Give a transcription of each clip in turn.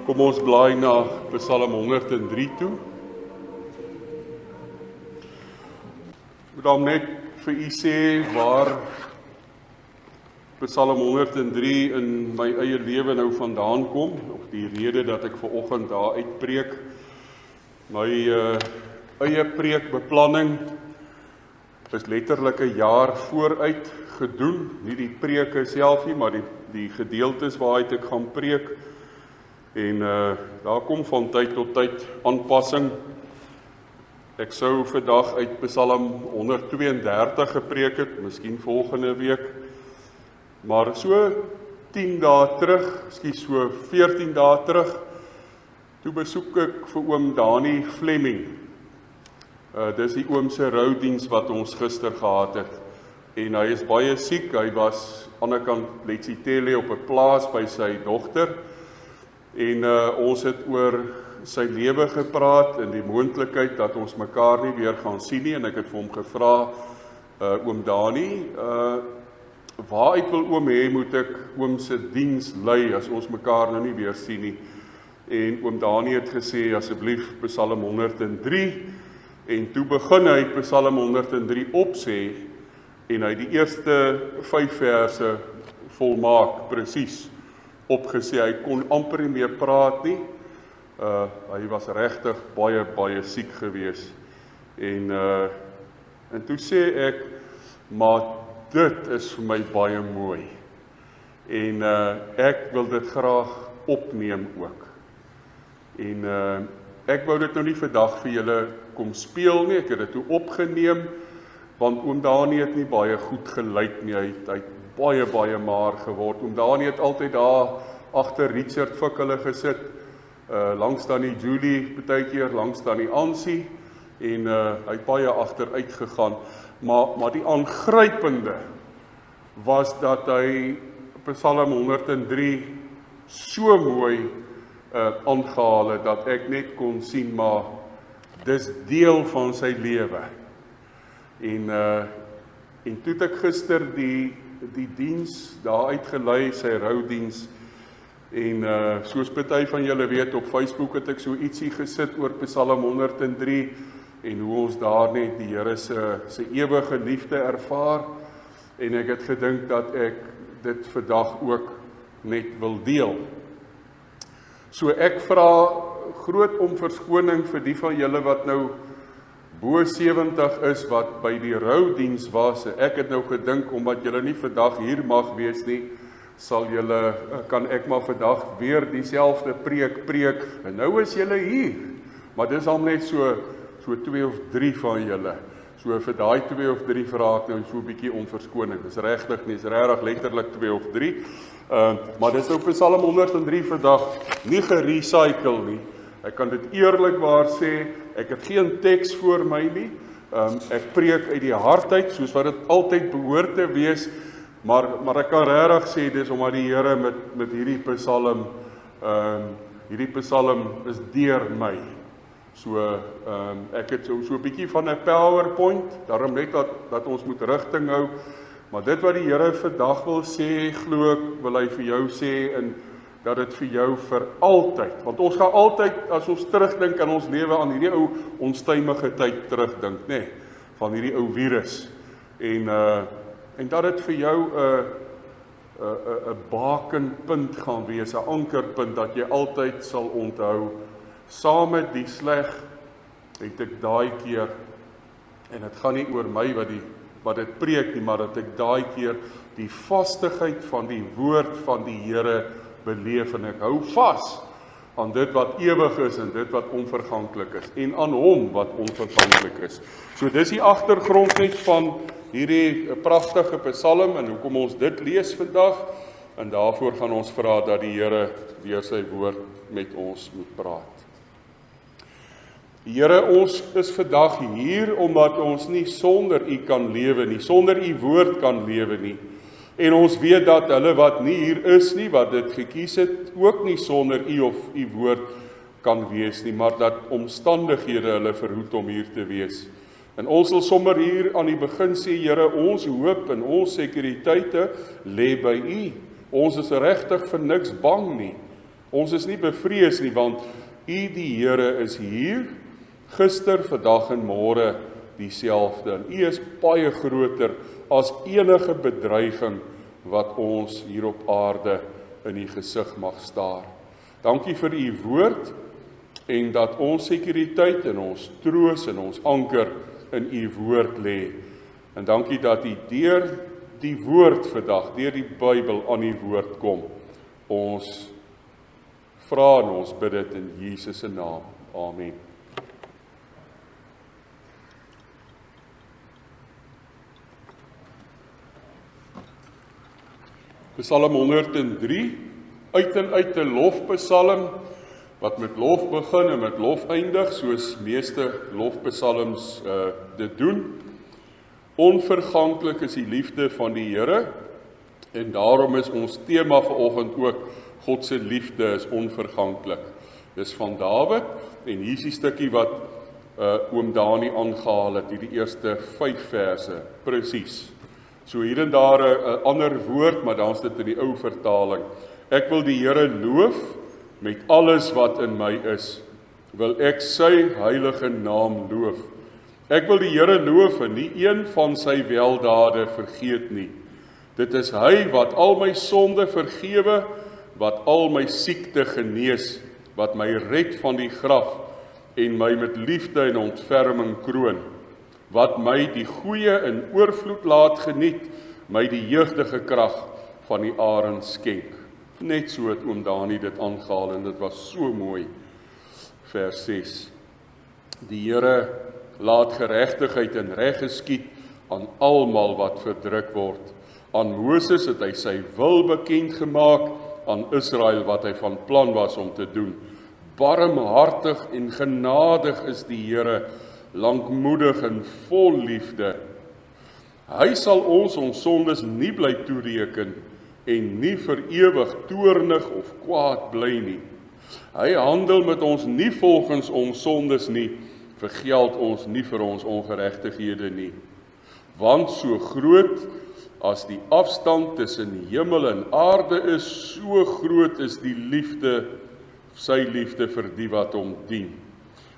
Kom ons blaai na Psalm 103 toe. Ek moet dan net vir u sê waar Psalm 103 in my eie lewe nou vandaan kom, of die rede dat ek vanoggend daar uitpreek. My eie preekbeplanning is letterlik 'n jaar vooruit gedoen, nie die preke self nie, maar die gedeeltes waaruit ek gaan preek. En daar kom van tyd tot tyd aanpassing. Ek sou vandag uit Psalm 132 gepreek het, miskien volgende week. Maar so 10 dae terug, so 14 dae terug, toe besoek ek vir oom Dani Fleming. Dis die oom se roudiens wat ons gister gehad het. En hy is baie siek, hy was aan die kant Letsitele op 'n plaas by sy dogter. En ons het oor sy lewe gepraat en die moontlikheid dat ons mekaar nie weer gaan sien nie. En ek het vir hom gevra, oom Dani, waaruit wil oom hê moet ek oom se diens lei as ons mekaar nou nie weer sien nie? En oom Dani het gesê, asseblief Psalm 103, en toe begin hy Psalm 103 opsê, en hy die eerste 5 verse volmaak, presies opgesê. Hy kon amper nie meer praat nie. Hy was regtig baie siek gewees. En toe sê ek, maar dit is vir my baie mooi. En ek wil dit graag opneem ook. En ek wou dit nou nie vandag vir julle kom speel nie, ek het dit toe opgeneem, want oom Dani het nie baie goed geluid nie, hy het baie maar geword. Oom Dani het altyd daar agter Richard Fik hulle gesit, langs dan die Julie, partykeer langs dan die Ansie, en hy het baie agteruit gegaan. Maar die aangrypende was dat hy Psalm 103 so mooi aangehaal het, dat ek net kon sien, maar dis deel van sy lewe. En toe het ek gister die diens daar uitgelei, sy roudiens, en soos party van julle weet, op Facebook het ek so ietsie gesit oor Psalm 103, en hoe ons daar net die Here se ewige liefde ervaar, en ek het gedink dat ek dit vandag ook net wil deel. So ek vra groot om verskoning vir die van julle wat nou bo 70 is, wat by die roudiens was. Ek het nou gedink, omdat julle nie vandag hier mag wees nie, kan ek maar vandag weer dieselfde preek, en nou is julle hier, maar dis al net so 2 of 3 van julle, so vir daai 2 of 3 vra ek nou so 'n bietjie om verskoning, dis regtig nie, is regtig letterlik 2 of 3, maar dis nou Psalm 103 vandag, nie gerecycle nie, ek kan dit eerlikwaar sê, ek het geen teks voor my nie, ek preek uit die hart uit, soos wat dit altyd behoort te wees, maar ek kan regtig sê, dis omdat die Here met hierdie Psalm is deur my. So, ek het so 'n bietjie van 'n PowerPoint, daarom net dat ons moet rigting hou, maar dit wat die Here vandag wil sê, glo ek, wil hy vir jou sê, en dat dit vir jou vir altyd, want ons gaan altyd, as ons terugdink aan ons lewe, aan hierdie ou onstuimige tyd terugdink, nê, van hierdie ou virus, en dat dit vir jou 'n bakenpunt gaan wees, 'n ankerpunt, dat jy altyd sal onthou, saam met die sleg, het ek daai keer, en dit gaan nie oor my wat dit preek nie, maar dat ek daai keer die vastigheid van die woord van die Here beleef, en ek hou vas aan dit wat ewig is, en dit wat onverganklik is, en aan hom wat onverganklik is. So dis die agtergrond net van hierdie pragtige Psalm, en hoekom ons dit lees vandag, en daarvoor gaan ons vra dat die Here deur sy woord met ons moet praat. Here, ons is vandag hier, omdat ons nie sonder U kan lewe nie, sonder U woord kan lewe nie, en ons weet dat hulle wat nie hier is nie, wat dit gekies het, ook nie sonder U of U woord kan wees nie, maar dat omstandighede hulle verhoed om hier te wees. En ons sal sommer hier aan die begin sê, Here, ons hoop en ons sekuriteite lê by U. Ons is regtig vir niks bang nie. Ons is nie bevrees nie, want U die Here is hier, gister, vandag en môre dieselfde. En U is baie groter as enige bedreiging wat ons hier op aarde in die gesig mag staar. Dankie vir U woord en dat ons sekuriteit en ons troos en ons anker in U woord lê. En dankie dat U deur die woord vandag, deur die Bybel aan U woord kom. Ons vra en ons bid dit in Jesus se naam. Amen. Psalm 103, uit en uit 'n lofpsalm, wat met lof begin en met lof eindig, soos meeste lofpsalms dit doen. Onverganklik is die liefde van die Here, en daarom is ons tema vanoggend ook, God se liefde is onverganklik. Dis van Dawid, en hier is die stukkie wat oom Dani aangehaal het, hierdie eerste 5 verse, presies. So hier en daar 'n ander woord, maar dan is dit in die ou vertaling. Ek wil die Here loof met alles wat in my is. Wil ek sy heilige naam loof. Ek wil die Here loof en nie een van sy weldade vergeet nie. Dit is hy wat al my sonde vergewe, wat al my siekte genees, wat my red van die graf en my met liefde en ontferming kroon. Wat my die goeie in oorvloed laat geniet, my die jeugdige krag van die arend skenk. Net so het oom Dani dit aangehaal en dit was so mooi. Vers 6. Die Here laat geregtigheid en reg geskied aan almal wat verdruk word. Aan Moses het hy sy wil bekend gemaak, aan Israel wat hy van plan was om te doen. Barmhartig en genadig is die Here, lankmoedig en vol liefde. Hy sal ons sondes nie bly toereken en nie vir ewig toornig of kwaad bly nie. Hy handel met ons nie volgens ons sondes nie, vergeld ons nie vir ons ongeregtighede nie. Want so groot as die afstand tussen hemel en aarde is, so groot is die liefde, sy liefde vir die wat hom dien.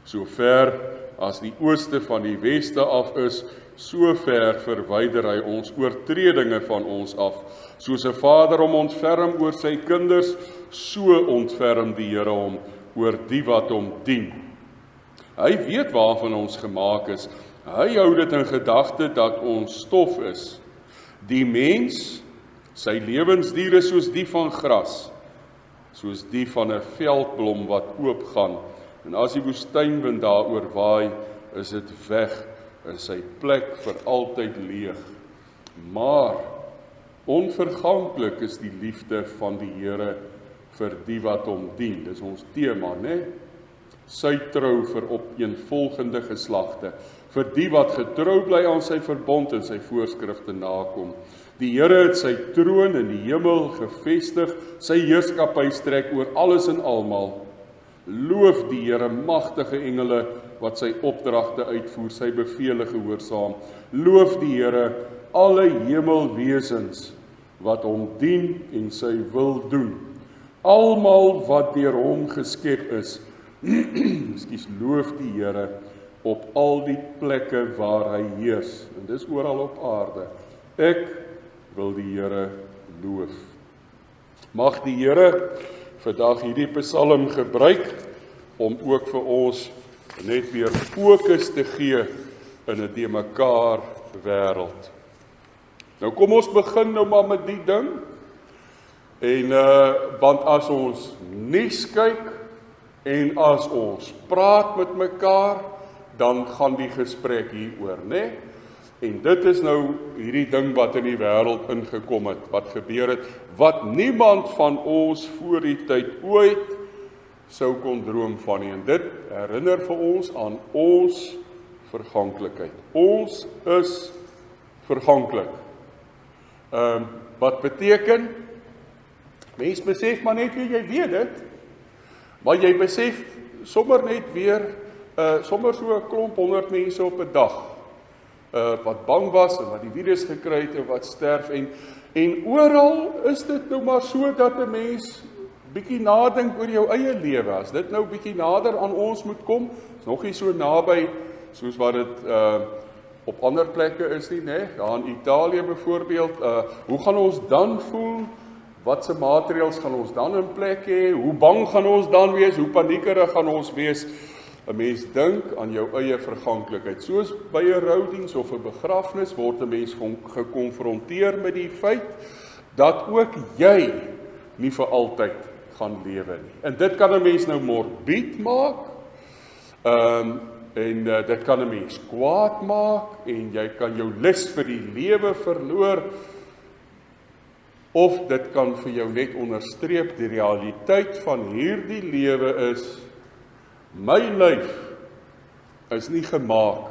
So ver as die ooste van die weste af is, so ver verwyder hy ons oortredinge van ons af. Soos 'n vader hom ontferm oor sy kinders, so ontferm die Here hom oor die wat hom dien. Hy weet waarvan ons gemaak is. Hy hou dit in gedagte dat ons stof is. Die mens, sy lewensdier is soos die van gras, soos die van 'n veldblom wat oopgaan. En as die woestynwind daaroor waai, is dit weg in sy plek vir altyd leeg. Maar onverganklik is die liefde van die Here vir die wat hom dien. Dis ons tema, né? Sy trou vir opeenvolgende geslagte, vir die wat getrou bly aan sy verbond en sy voorskrifte nakom. Die Here het sy troon in die hemel gevestig, sy heerskappy strek oor alles en almal. Loof die Here, magtige engele wat sy opdragte uitvoer, sy bevele gehoorsaam. Loof die Here, alle hemelwesens wat hom dien en sy wil doen. Almal wat deur hom geskep is, loof die Here op al die plekke waar hy heers. En dis oral op aarde. Ek wil die Here loof. Mag die Here vandag hierdie psalm gebruik om ook vir ons net weer fokus te gee in 'n de mekaar wêreld. Nou kom ons begin nou maar met die ding. En want as ons nuus kyk en as ons praat met mekaar, dan gaan die gesprek hieroor, né? En dit is nou hierdie ding wat in die wêreld ingekom het, wat gebeur het, wat niemand van ons voor die tyd ooit sou kon droom van nie. En dit herinner vir ons aan ons verganklikheid. Ons is verganklik. Wat beteken? Mens besef maar net weer, jy weet dit, maar jy besef sommer net weer, sommer so 'n klomp 100 mense op 'n dag, wat bang was en wat die virus gekry het en wat sterf, en oral is dit nou maar so dat 'n mens bietjie nadink oor jou eie lewe. As dit nou bietjie nader aan ons moet kom, is nog nie so naby soos wat dit op ander plekke is nie, né? Daar in Italië byvoorbeeld, hoe gaan ons dan voel? Watse maatreëls gaan ons dan in plek hê? Hoe bang gaan ons dan wees? Hoe paniekerig gaan ons wees? 'n Mens dink aan jou eie verganklikheid. Soos by 'n roudiens of 'n begrafnis word 'n mens gekonfronteer met die feit dat ook jy nie vir altyd gaan lewe nie. En dit kan 'n mens nou morbied maak. Dit kan 'n mens kwaad maak en jy kan jou lus vir die lewe verloor. Of dit kan vir jou net onderstreep die realiteit van hierdie lewe is, my lyf is nie gemaak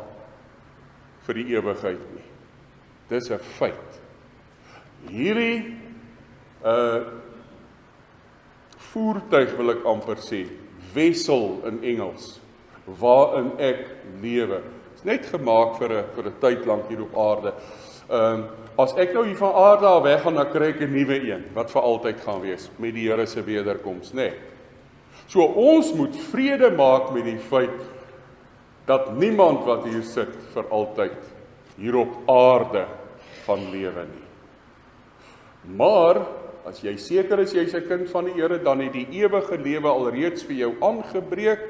vir die ewigheid nie. Dis 'n feit. Hierdie voertuig wil ek amper sê, wessel in Engels, waarin ek lewe, is net gemaak vir 'n tyd lank hier op aarde. As ek nou hier van aarde af weggaan, dan kry ek 'n nuwe een, wat vir altyd gaan wees, met die Here se wederkoms, né? So ons moet vrede maak met die feit, dat niemand wat hier sit, vir altyd, hier op aarde, gaan lewe nie. Maar, as jy seker is, jy's 'n kind van die Here, dan het die ewige lewe alreeds vir jou aangebreek.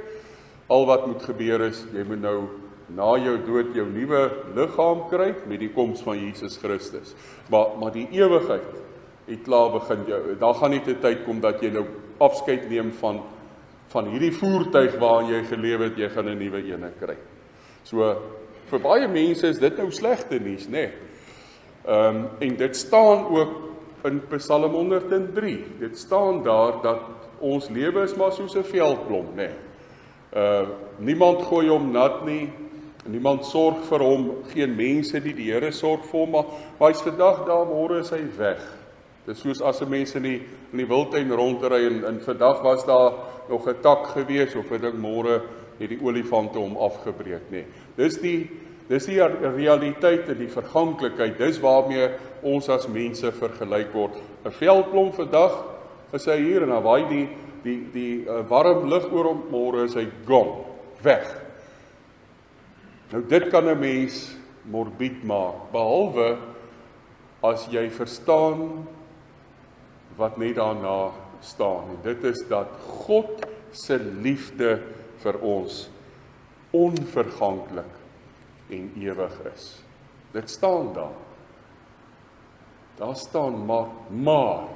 Al wat moet gebeur is, jy moet nou na jou dood jou nuwe liggaam kry met die koms van Jesus Christus. Maar die ewigheid het klaar begin. Daar gaan nie 'n tyd kom dat jy nou afskeid neem van hierdie voertuig waarin jy gelewe het, jy gaan 'n nuwe ene kry. So vir baie mense is dit nou slegte nuus, né? En dit staan ook in Psalm 103. Dit staan daar dat ons lewe is maar soos 'n veldblom, né? Niemand gooi hom nat nie, niemand sorg vir hom, geen mense die Here sorg vir hom, maar hy's vandag daar, môre is hy weg. Dis soos as 'n mens in die wildtuin rondry en vandag was daar nog 'n tak gewees, of ek môre het die olifante hom afgebreek, nee. Dis die realiteit en die verganklikheid, dis waarmee ons as mense vergelyk word. 'n Veldblom vandag is hy hier en dan waai die warm lug oor hom, môre is hy gone, weg. Nou dit kan 'n mens morbied maak, behalwe as jy verstaan wat net daarna staan. En dit is dat God se liefde vir ons onverganklik en ewig is. Dit staan daar. Daar staan maar.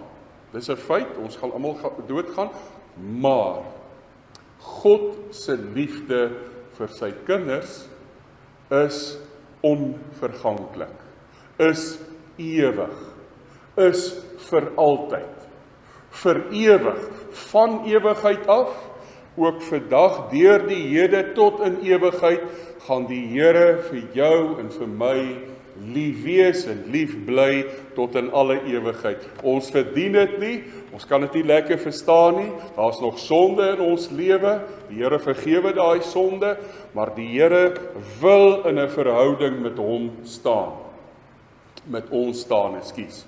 Dis 'n feit, ons gaan almal doodgaan, maar God se liefde vir sy kinders is onverganklik, is ewig, is vir altyd, vir ewig, van ewigheid af, ook vandag deur die hede tot in ewigheid, gaan die Here vir jou en vir my lief wees en lief bly tot in alle ewigheid. Ons verdien dit nie, ons kan dit nie lekker verstaan nie, daar's nog sonde in ons lewe, die Here vergewe daai sonde, maar die Here wil in 'n verhouding met hom staan, met ons staan, ekskuus.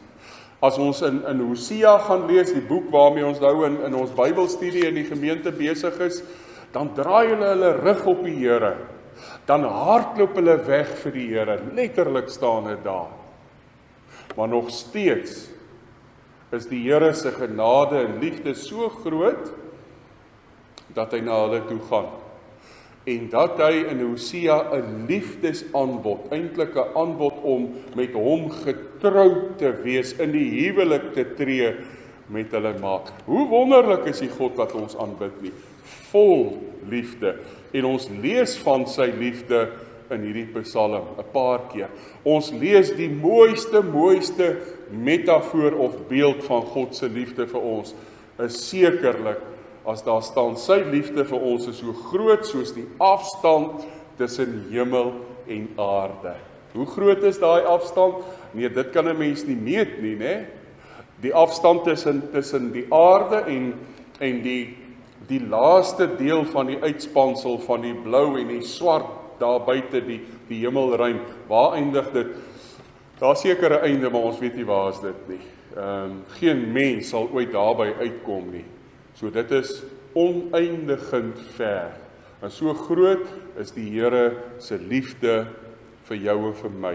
As ons in Hosea gaan lees, die boek waarmee ons nou in ons Bybelstudie in die gemeente besig is, dan draai hulle rug op die Here, dan hardloop hulle weg vir die Here, letterlik staan dit daar. Maar nog steeds is die Here se genade en liefde so groot, dat hy na hulle toe gaan. En dat hy in Hosea 'n liefdesaanbod, eintlik 'n aanbod om met hom getrou te wees, in die huwelik te tree met hulle maak. Hoe wonderlik is die God wat ons aanbid nie, vol liefde. En ons lees van sy liefde in hierdie Psalm 'n paar keer. Ons lees die mooiste metafoor of beeld van God se liefde vir ons, is sekerlik as daar staan, sy liefde vir ons is so groot soos die afstand tussen hemel en aarde. Hoe groot is daai afstand? Nee, dit kan 'n mens nie meet nie, né? Die afstand tussen die aarde en die laaste deel van die uitspansel van die blou en die swart daar buite die hemelruim. Waar eindig dit? Daar seker 'n einde, maar ons weet nie waar is dit nie. Geen mens sal ooit daarby uitkom nie. So dit is oneindigend ver. En so groot is die Here se liefde vir jou en vir my,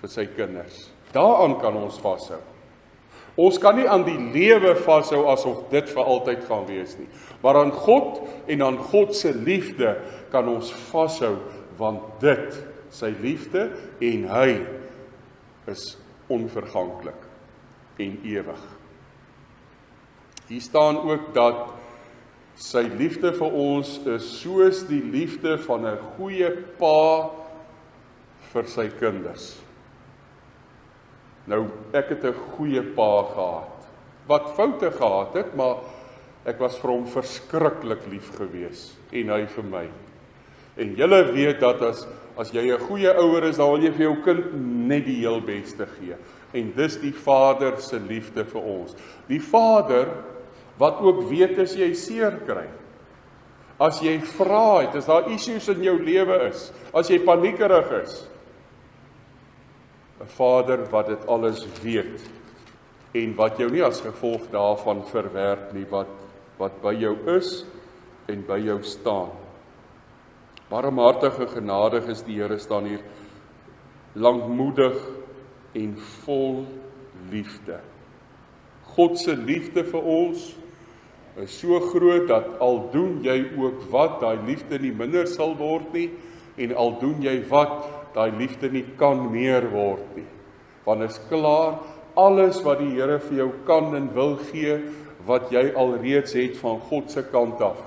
vir sy kinders. Daaraan kan ons vashou. Ons kan nie aan die lewe vashou asof dit vir altyd gaan wees nie. Maar aan God en aan God se liefde kan ons vashou, want dit, sy liefde en hy is onverganklik en ewig. Hier staan ook dat sy liefde vir ons is soos die liefde van 'n goeie pa vir sy kinders. Nou, ek het 'n goeie pa gehad, wat foute gehad het, maar ek was vir hom verskriklik lief gewees, en hy vir my. En julle weet dat as jy 'n goeie ouer is, dan wil jy vir jou kind net die heel beste gee. En dis die Vader se liefde vir ons. Die Vader, wat ook weet as jy seer kry. As jy vra het, as daar issues in jou lewe is, as jy paniekerig is. 'n Vader wat dit alles weet, en wat jou nie as gevolg daarvan verwerp nie, wat by jou is, en by jou staan. Barmhartig en genadig is die Here, staan hier, lankmoedig en vol liefde. God se liefde vir ons is so groot, dat al doen jy ook wat, daai liefde nie minder sal word nie, en al doen jy wat, daai liefde nie kan meer word nie. Want is klaar, alles wat die Here vir jou kan en wil gee, wat jy alreeds het van God se kant af.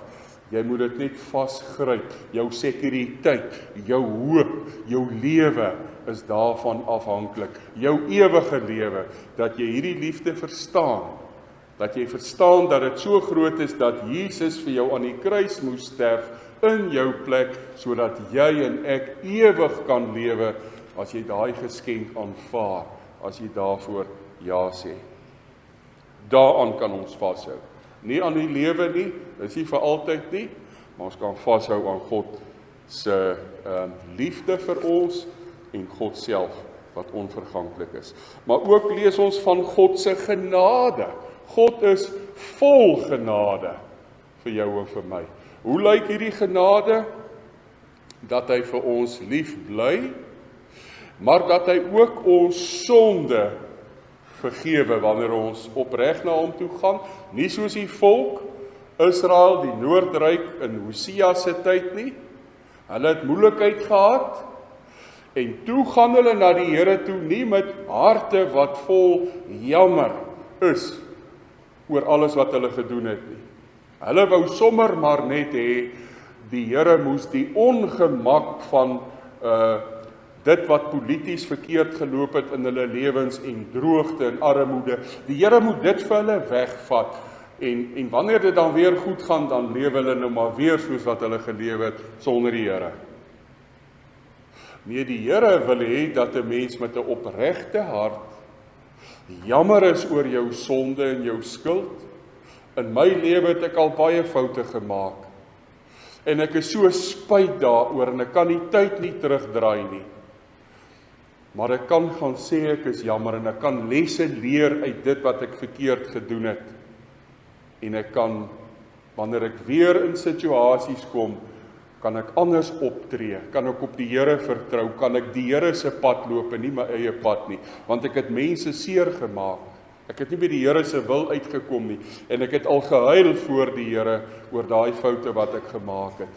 Jy moet dit net vasgryp, jou sekuriteit, jou hoop, jou lewe is daarvan afhanklik. Jou ewige lewe, dat jy hierdie liefde verstaan. Dat jy verstaan dat dit so groot is, dat Jesus vir jou aan die kruis moes sterf, in jou plek, sodat jy en ek ewig kan lewe, as jy daai geskenk aanvaar, as jy daarvoor ja sê. Daaraan kan ons vashou. Nie aan die lewe nie, dis nie vir altyd nie, maar ons kan vashou aan God se liefde vir ons, en God self, wat onverganklik is. Maar ook lees ons van God se genade. God is vol genade vir jou en vir my. Hoe lyk hierdie genade? Dat hy vir ons lief bly, maar dat hy ook ons sonde vergewe wanneer ons opreg na hom toe gaan. Nie soos die volk Israel, die Noordryk in Hosea se tyd nie. Hulle het moeilikheid gehad, en toe gaan hulle na die Here toe, nie met harte wat vol jammer is oor alles wat hulle gedoen het nie. Hulle wou sommer maar net hê, die Here moes die ongemak van dit wat polities verkeerd geloop het in hulle lewens, en droogte en armoede, die Here moet dit vir hulle wegvat, en wanneer dit dan weer goed gaan, dan lewe hulle nou maar weer soos wat hulle gelewe het, sonder die Here. Nee, die Here wil hê dat 'n mens met 'n opregte hart jammer is oor jou sonde en jou skuld. In my lewe het ek al baie foute gemaak, en ek is so spyt daaroor, en ek kan die tyd nie terugdraai nie. Maar ek kan gaan sê ek is jammer, en ek kan lesse leer uit dit wat ek verkeerd gedoen het. En ek kan, wanneer ek weer in situasies kom, kan ek anders optree, kan ek op die Here vertrou, kan ek die Here se pad loop en nie my eie pad nie, want ek het mense seer gemaak. Ek het nie by die Here se wil uitgekom nie, en ek het al gehuil voor die Here oor daai foute wat ek gemaak het.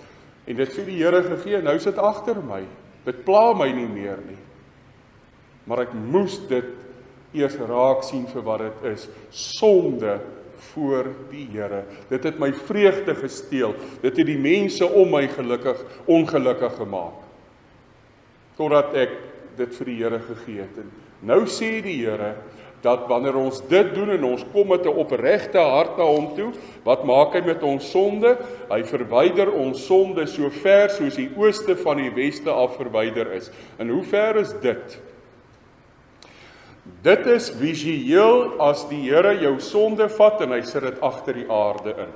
En dit vir die Here gegee, en nou sit agter my. Dit pla my nie meer nie. Maar ek moes dit eers raak sien vir wat dit is. Sonde voor die Here. Dit het my vreugde gesteel. Dit het die mense om my ongelukkig gemaak. Totdat ek dit vir die Here gegee het. En nou sê die Here, dat wanneer ons dit doen, en ons kom met 'n opregte hart na hom toe, wat maak hy met ons sonde? Hy verwyder ons sonde so ver soos die ooste van die weste af verwyder is. En hoe ver is dit? Dit is visueel as die Here jou sonde vat, en hy sit dit agter die aarde in.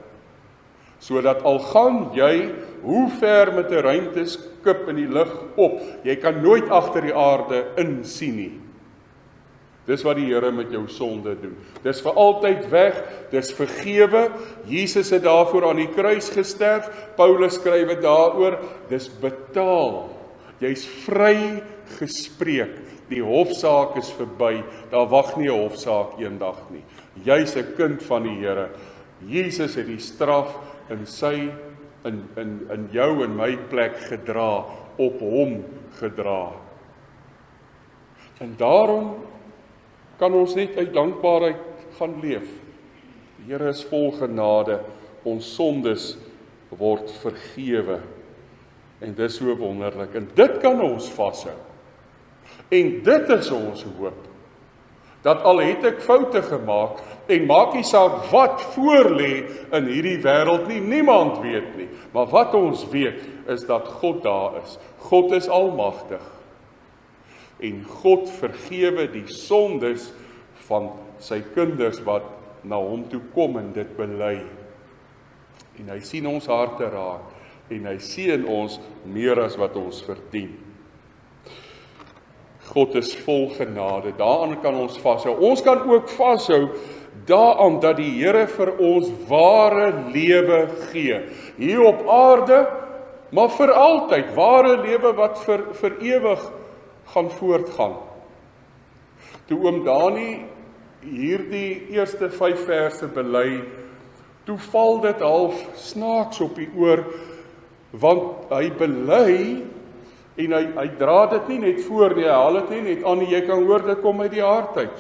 Sodat al gaan jy hoe ver met 'n ruimteskip in die lug op, jy kan nooit agter die aarde in sien nie. Dis wat die Here met jou sonde doen. Dis vir altyd weg, dis vergewe. Jesus het daarvoor aan die kruis gesterf. Paulus skryf dit daaroor, dis betaal. Jy's vry gespreek. Die hofsaak is verby. Daar wag nie 'n hofsaak eendag nie. Jy's 'n kind van die Here. Jesus het die straf in jou en my plek gedra, op hom gedra. En daarom kan ons net uit dankbaarheid gaan leef. Die Here is vol genade, ons sondes word vergewe. En dis so wonderlik, en dit kan ons vashou. En dit is ons hoop, dat al het ek foute gemaak, en maak nie saak wat voorlê in hierdie wêreld nie, niemand weet nie, maar wat ons weet, is dat God daar is. God is almagtig. En God vergewe die sondes van sy kinders wat na hom toe kom en dit bely. En hy sien ons harte raak, en hy seën ons meer as wat ons verdien. God is vol genade, daaraan kan ons vashou. Ons kan ook vashou daaraan dat die Here vir ons ware lewe gee. Hier op aarde, maar vir altyd, ware lewe wat vir ewig gaan voortgaan. Toe oom Dani hierdie eerste 5 verse bely, toe val dit half snaaks op die oor, want hy bely, en hy dra dit nie net voor nie, hy haal dit nie net aan nie, jy kan hoor, dit kom uit die hart uit.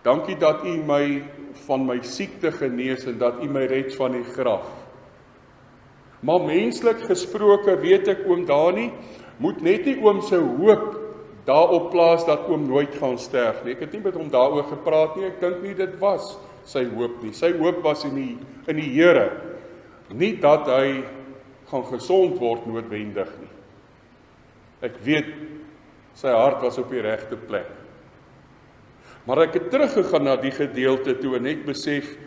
Dankie dat u my van my siekte genees, en dat u my red van die graf. Maar menslik gesproke, weet ek oom Dani, moet net nie oom se hoop daarop plaas dat oom nooit gaan sterf nie. Ek het nie met hom daaroor gepraat nie, ek dink nie dit was sy hoop nie. Sy hoop was in die Here, nie dat hy gaan gesond word noodwendig nie. Ek weet, sy hart was op die regte plek. Maar ek het teruggegaan na die gedeelte toe en net besef,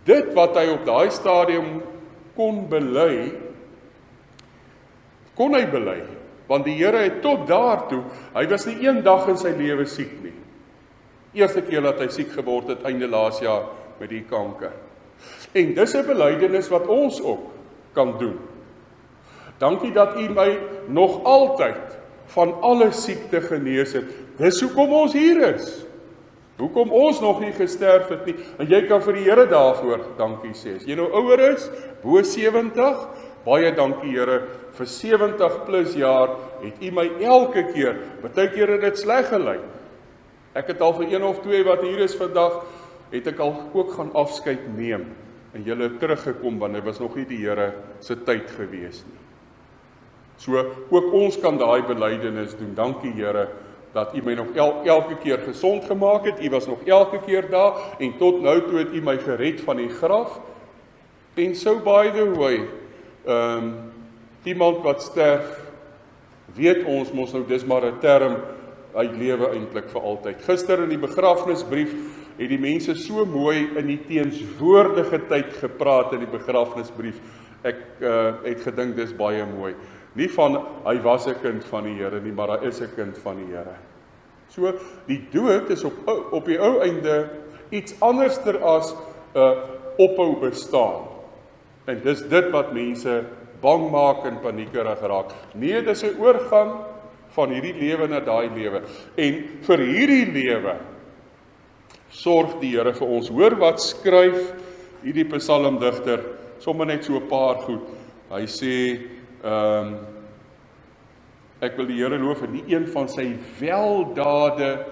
dit wat hy op daai stadium kon bely, want die Here het tot daartoe, hy was nie een dag in sy lewe siek nie. Eerste keer dat hy siek geword het, einde laas jaar met die kanker. En dis 'n belydenis wat ons ook kan doen. Dankie dat u my nog altyd van alle siekte genees het. Dis hoekom ons hier is. Hoekom ons nog nie gesterf het nie. En jy kan vir die Here daarvoor dankie sê. As jy nou ouer is, bo 70, baie dankie Here, vir 70 plus jaar het u my elke keer, baie keer het dit sleg gelyk. Ek het al vir 1 of 2 wat hier is vandag, het ek al ook gaan afskeid neem. En julle het teruggekom, want dit was nog nie die Here se tyd gewees nie. So, ook ons kan daai belydenis doen. Dankie Here, dat u my nog elke keer gesond gemaak het. U was nog elke keer daar, en tot nou toe het u my gered van die graf. En so by the way, iemand wat sterf, weet ons mos nou, dis maar 'n term, hy lewe eintlik vir altyd. Gister in die begrafnisbrief het die mense so mooi in die teenswoordige tyd gepraat in die begrafnisbrief. Ek het gedink dis baie mooi. Nie van, hy was 'n kind van die Here nie, maar hy is 'n kind van die Here. So, die dood is op die ou einde iets anderster as ophou bestaan. En dis dit wat mense bang maak en paniekerig raak. Nee, dis 'n oorgang van hierdie lewe na daai lewe. En vir hierdie lewe sorg die Here vir ons. Hoor wat skryf hierdie psalmdigter, sommer net so 'n paar goed. Hy sê, ek wil die Here loof en nie een van sy weldade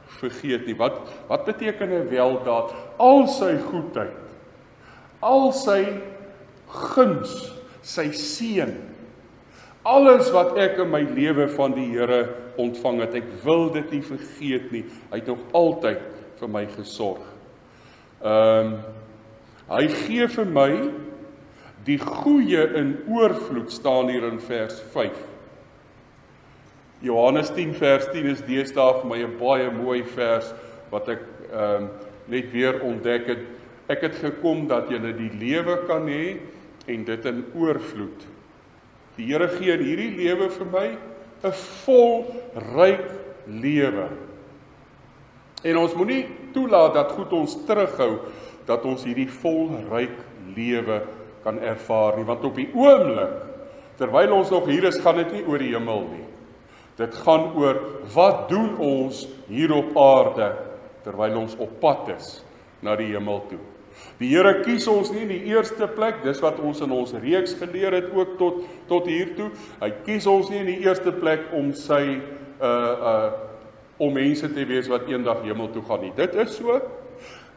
vergeet nie. Wat beteken 'n weldaad? Al sy goedheid, al sy guns, sy seën, alles wat ek in my lewe van die Here ontvang het, ek wil dit nie vergeet nie. Hy het nog altyd vir my gesorg. Hy gee vir my die goeie in oorvloed, staan hier in vers 5. Johannes 10 vers 10 is deesdae vir my 'n baie mooi vers, wat ek net weer ontdek het. Ek het gekom dat julle die lewe kan hê, en dit in oorvloed. Die Here gee in hierdie lewe vir my 'n vol, ryk lewe. En ons moenie toelaat dat goed ons terughou, dat ons hierdie volryk lewe kan ervaar nie, want op die oomblik, terwyl ons nog hier is, gaan dit nie oor die hemel nie. Dit gaan oor, wat doen ons hier op aarde, terwyl ons op pad is, na die hemel toe. Die Here kies ons nie in die eerste plek, dis wat ons in ons reeks geleer het ook tot hier toe. Hy kies ons nie in die eerste plek om om mense te wees wat eendag hemel toe gaan nie. Dit is so,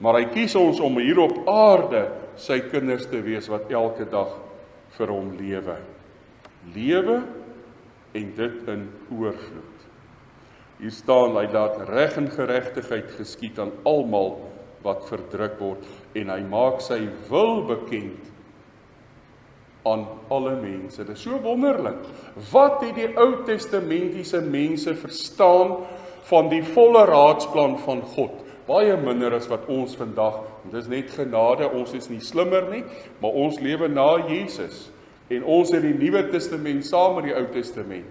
maar hy kies ons om hier op aarde sy kinders te wees wat elke dag vir hom lewe. Lewe en dit in oorvloed. Hier staan, hy laat reg en geregtigheid geskied aan almal wat verdruk word, en hy maak sy wil bekend aan alle mense. Dit is so wonderlik. Wat het die Ou Testamentiese mense verstaan van die volle raadsplan van God? Baie minder as wat ons vandag, dit is net genade, ons is nie slimmer nie, maar ons lewe na Jesus, en ons het die Nuwe Testament saam met die Ou Testament.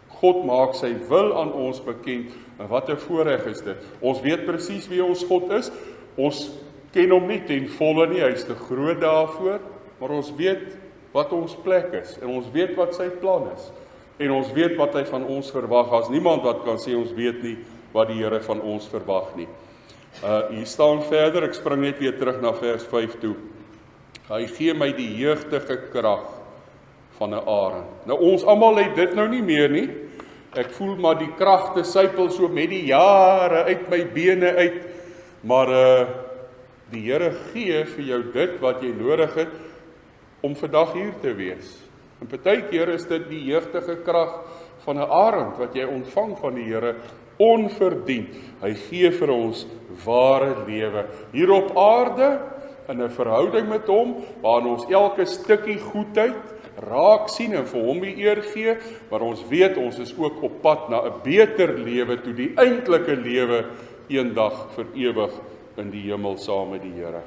God maak sy wil aan ons bekend, en wat 'n voorreg is dit. Ons weet presies wie ons God is, ons ken hom nie ten volle nie, hy is te groot daarvoor, maar ons weet wat ons plek is, en ons weet wat sy plan is, en ons weet wat hy van ons verwag. As niemand wat kan sê ons weet nie wat die Here van ons verwag nie. Hier staan verder, ek spring net weer terug na vers 5 toe. Hy gee my die jeugdige krag van 'n arend. Nou ons almal het dit nou nie meer nie. Ek voel maar die kragte sypel so met die jare uit my bene uit, maar die Here gee vir jou dit wat jy nodig het om vandag hier te wees. En partykeer is dit die jeugdige krag van 'n arend wat jy ontvang van die Here onverdiend. Hy gee vir ons ware lewe hier op aarde in 'n verhouding met hom, waarin ons elke stukkie goedheid raak sien en vir hom die eer gee, maar ons weet ons is ook op pad na 'n beter lewe toe, die eintlike lewe eendag vir ewig in die hemel saam met die Here.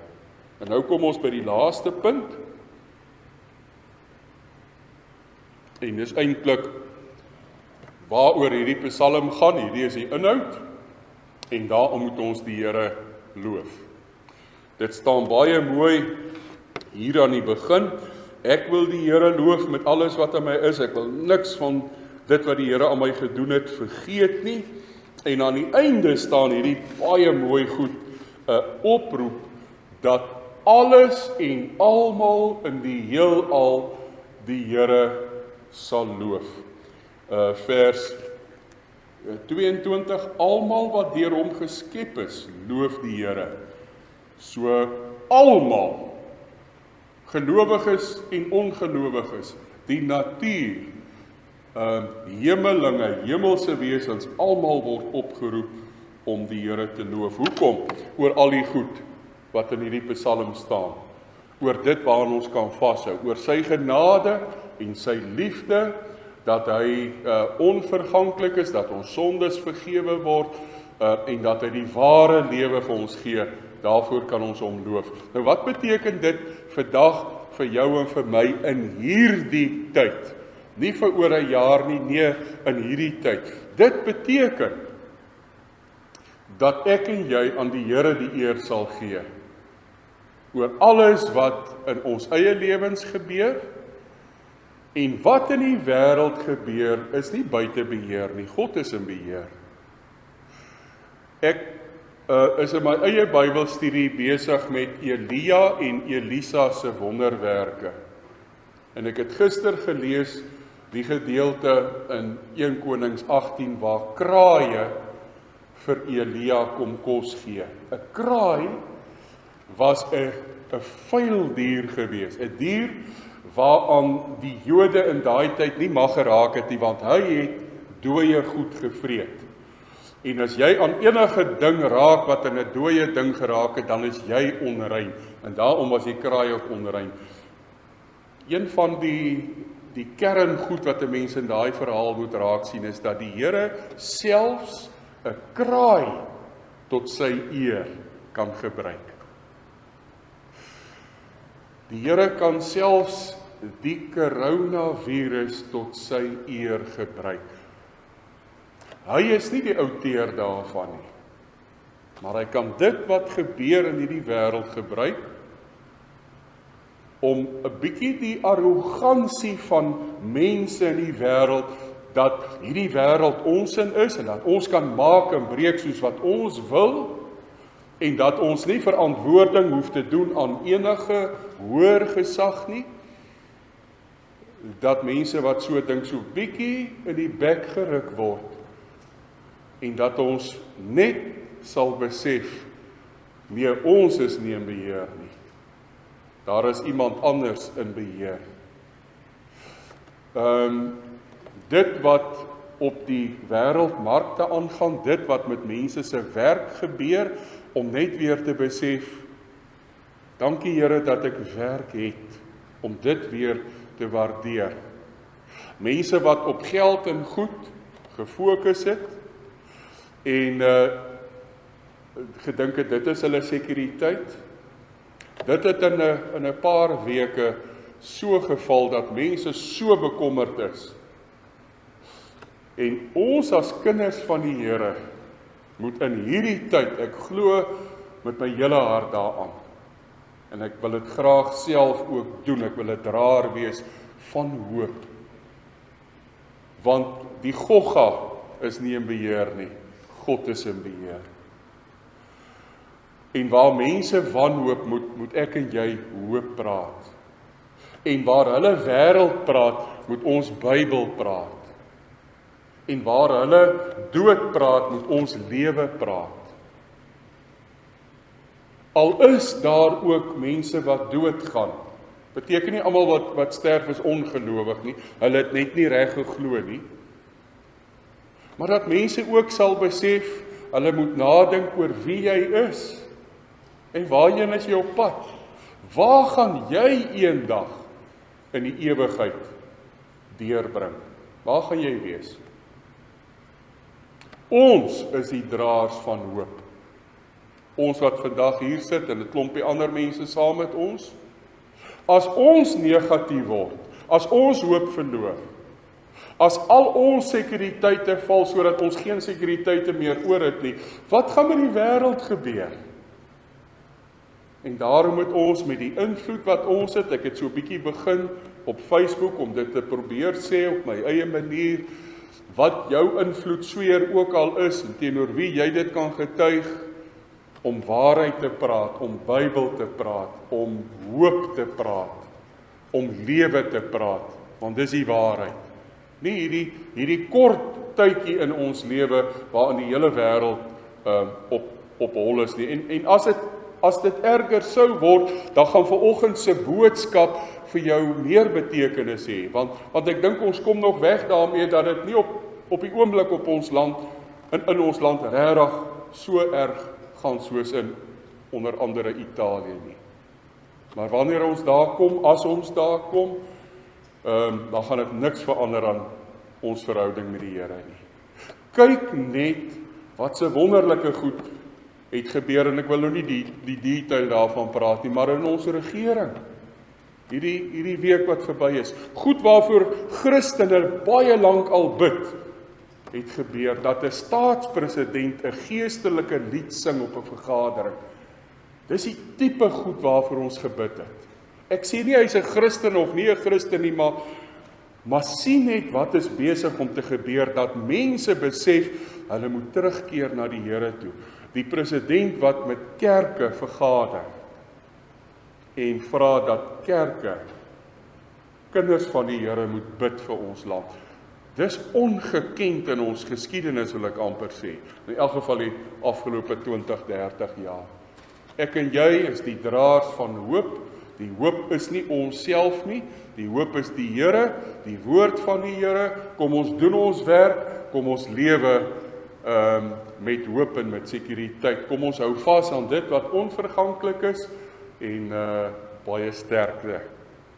En nou kom ons by die laaste punt. En dis eintlik waaroor hierdie Psalm gaan, hierdie is die inhoud, en daarom moet ons die Here loof. Dit staan baie mooi hier aan die begin. Ek wil die Here loof met alles wat in my is. Ek wil niks van dit wat die Here aan my gedoen het vergeet nie. En aan die einde staan hierdie baie mooi goed, 'n oproep dat alles en almal in die heelal die Here sal loof. Vers 22, almal wat deur hom geskep is, loof die Here. So almal, gelowiges en ongelowiges, die natuur, hemelinge, hemelse wesens, almal word opgeroep om die Here te loof. Hoekom? Oor al die goed wat in hierdie Psalm staan, oor dit waaraan ons kan vashou, oor sy genade en sy liefde, dat hy onverganklik is, dat ons sondes vergewe word, en dat hy die ware lewe vir ons gee. Daarvoor kan ons hom loof. Nou wat beteken dit vandag vir jou en vir my in hierdie tyd? Nie vir oor 'n jaar nie, nee, in hierdie tyd. Dit beteken dat ek en jy aan die Here die eer sal gee oor alles wat in ons eie lewens gebeur, en wat in die wêreld gebeur is nie buite beheer nie. God is in beheer. Ek is in my eie Bybelstudie besig met Elia en Elisa se wonderwerke. En ek het gister gelees die gedeelte in 1 Konings 18 waar kraaie vir Elia kom kos gee. 'n Kraai was 'n vuil dier gewees, 'n dier waaraan die Jode in daai tyd nie mag geraak het nie, want hy het dooie goed gevreet. En as jy aan enige ding raak wat in 'n dooie ding geraak het, dan is jy onrein. En daarom was die kraai ook onrein. Een van die kerngoed wat 'n mens in daai verhaal moet raak sien, is dat die Here selfs 'n kraai tot sy eer kan gebruik. Die Here kan selfs die coronavirus tot sy eer gebruik. Hy is nie die outeur daarvan nie. maar hy kan dit wat gebeur in hierdie wêreld gebruik om 'n bietjie die arrogansie van mense in die wêreld, dat hierdie wêreld ons in is, en dat ons kan maak en breek soos wat ons wil, en dat ons nie verantwoording hoef te doen aan enige hoër gesag nie, dat mense wat so dink so bietjie in die bek geruk word, en dat ons net sal besef, nee, ons is nie in beheer nie. Daar is iemand anders in beheer. Dit wat op die wêreldmarkte aangaan, dit wat met mense se werk gebeur, om net weer te besef, dankie Here dat ek werk het, om dit weer te waardeer. Mense wat op geld en goed gefokus het, en gedink het, dit is hulle sekuriteit. Dit het in 'n paar weke so geval, dat mense so bekommerd is. En ons as kinders van die Here, moet in hierdie tyd, ek glo met my hele hart daaraan, en ek wil dit graag self ook doen, ek wil 'n draer wees van hoop. Want die gogga is nie in beheer nie, God is in beheer. En waar mense wanhoop, moet ek en jy hoop praat. En waar hulle wêreld praat, moet ons Bybel praat. En waar hulle dood praat, moet ons lewe praat. Al is daar ook mense wat doodgaan, beteken nie almal wat sterf is ongelowig nie, hulle het net nie reg geglo nie. Maar dat mense ook sal besef, hulle moet nadink oor wie jy is, en waarheen is jy op pad? Waar gaan jy eendag in die ewigheid deurbring? Waar gaan jy wees? Ons is die draers van hoop. Ons wat vandag hier sit, en 'n klompie ander mense saam met ons. As ons negatief word, as ons hoop verloor, as al ons sekuriteite val, sodat ons geen sekuriteite meer oor het nie, wat gaan met die wêreld gebeur? En daarom moet ons met die invloed wat ons het, ek het so 'n bietjie begin op Facebook, om dit te probeer sê op my eie manier, wat jou invloedsfeer ook al is, en teenoor wie jy dit kan getuig, om waarheid te praat, om Bybel te praat, om hoop te praat, om lewe te praat, want dis die waarheid. Nie hierdie kort tydjie in ons lewe, waarin die hele wêreld op hol is nie. En as dit erger sou word, dan gaan vanoggend se boodskap vir jou meer betekenis hê, want ek dink ons kom nog weg daarmee, dat dit nie op die oomblik op ons land, in ons land regtig so erg gaan soos in onder andere Italië nie. Maar wanneer ons daar kom, as ons daar kom, dan gaan dit niks verander aan ons verhouding met die Here nie. Kyk net wat se wonderlike goed het gebeur, en ek wil nou nie die detail daarvan praat nie, maar in ons regering, hierdie week wat verby is, goed waarvoor Christene baie lank al bid, het gebeur, dat 'n staatspresident 'n geestelike lied sing op 'n vergadering. Dis die tipe goed waarvoor ons gebid het. Ek sê nie hy's 'n Christen of nie 'n Christen nie, maar sien net wat is besig om te gebeur, dat mense besef, hulle moet terugkeer na die Here toe. Die president wat met kerke vergader, en vra dat kerke, kinders van die Here, moet bid vir ons land. Dis ongekend in ons geskiedenis, wil ek amper sê. In elk geval die afgelope 20-30 jaar. Ek en jy is die draers van hoop. Die hoop is nie onsself nie. Die hoop is die Here, die woord van die Here. Kom ons doen ons werk, kom ons lewe met hoop en met sekuriteit. Kom ons hou vas aan dit wat onverganklik is, en baie sterkte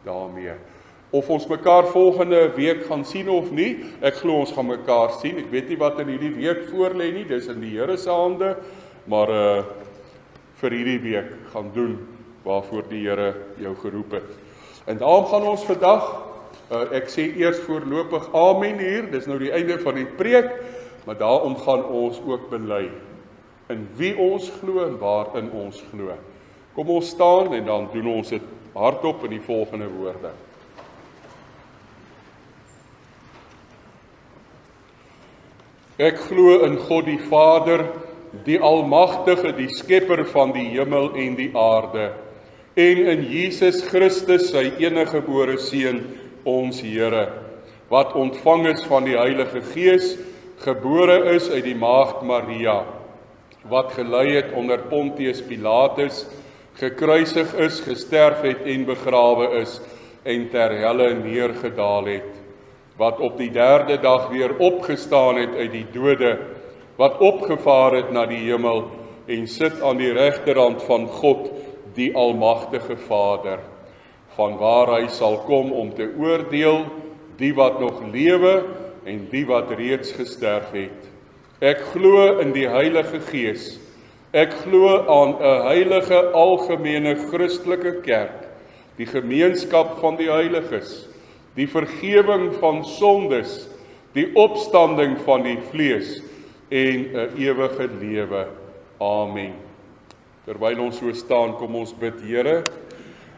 daarmee. Of ons mekaar volgende week gaan sien of nie, ek glo ons gaan mekaar sien. Ek weet nie wat in hierdie week voorlê nie, dis in die Here se hande, maar vir hierdie week gaan doen waarvoor die Here jou geroep het. En daarom gaan ons vandag, ek sê eers voorlopig amen hier, dis nou die einde van die preek, maar daarom gaan ons ook bely. in wie ons glo en waarin ons glo. Kom ons staan en dan doen ons dit hardop in die volgende woorde. Ek glo in God die Vader, die Almagtige, die Skepper van die hemel en die aarde, en in Jesus Christus, sy eniggebore Seun, ons Here, wat ontvang is van die Heilige Gees, gebore is uit die Maagd Maria, wat gelei het onder Pontius Pilatus, gekruisig is, gesterf het en begrawe is, en ter helle neergedaal het, wat op die derde dag weer opgestaan het uit die dode, wat opgevaar het na die hemel, en sit aan die regterhand van God, die Almagtige Vader, vanwaar hy sal kom om te oordeel die wat nog lewe en die wat reeds gesterf het. Ek glo in die Heilige Gees. Ek glo aan 'n heilige algemene Christelike kerk, die gemeenskap van die heiliges, die vergewing van sondes, die opstanding van die vlees en 'n ewige lewe. Amen. Terwyl ons so staan, kom ons bid, Here,